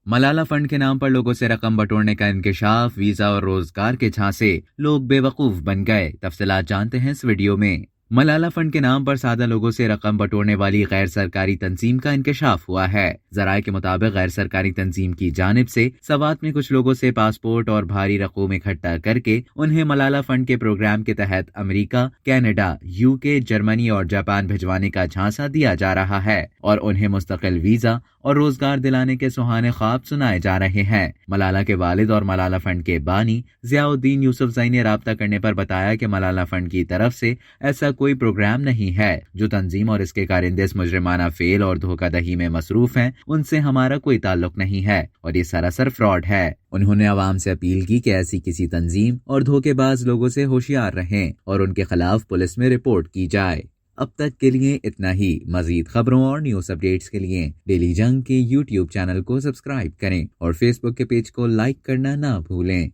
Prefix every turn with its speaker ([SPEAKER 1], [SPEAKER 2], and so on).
[SPEAKER 1] Malala fund के नाम पर लोगों से रकम बटोरने का इंकशाफ, वीजा और रोजगार के झांसे, लोग बेवकूफ बन गए। तफसीलात जानते हैं इस वीडियो में। मलाला फंड के नाम पर सादा लोगों से रकम बटोरने वाली गैर सरकारी तंजीम का इंकशाफ हुआ है। जराये के मुताबिक गैर सरकारी तंजीम की जानिब से सवात में कुछ लोगों से पासपोर्ट और भारी रकूम इकट्ठा करके उन्हें मलाला फंड के प्रोग्राम के तहत अमेरिका, कनाडा, यूके, जर्मनी और जापान भिजवाने का झांसा दिया जा रहा है और उन्हें मुस्तकिल वीजा और रोजगार दिलाने के सुहाने ख्वाब सुनाए जा रहे हैं। मलाला के वालिद और मलाला फंड के बानी जियाउद्दीन यूसुफजई ने राब्ता करने पर बताया कि मलाला फंड की तरफ से ऐसा कोई प्रोग्राम नहीं है। जो तंजीम और इसके कारिंदे इस मुजरिमाना फेल और धोखाधही में मसरूफ हैं, उनसे हमारा कोई ताल्लुक नहीं है और ये सरासर फ्रॉड है। उन्होंने आवाम से अपील की कि ऐसी किसी तंजीम और धोखेबाज लोगों से होशियार रहें और उनके खिलाफ पुलिस में रिपोर्ट की जाए। अब तक के लिए इतना ही। मजीद खबरों और न्यूज अपडेट्स के लिए डेली जंग के YouTube चैनल को सब्सक्राइब करें और फेसबुक के पेज को लाइक करना ना भूलें।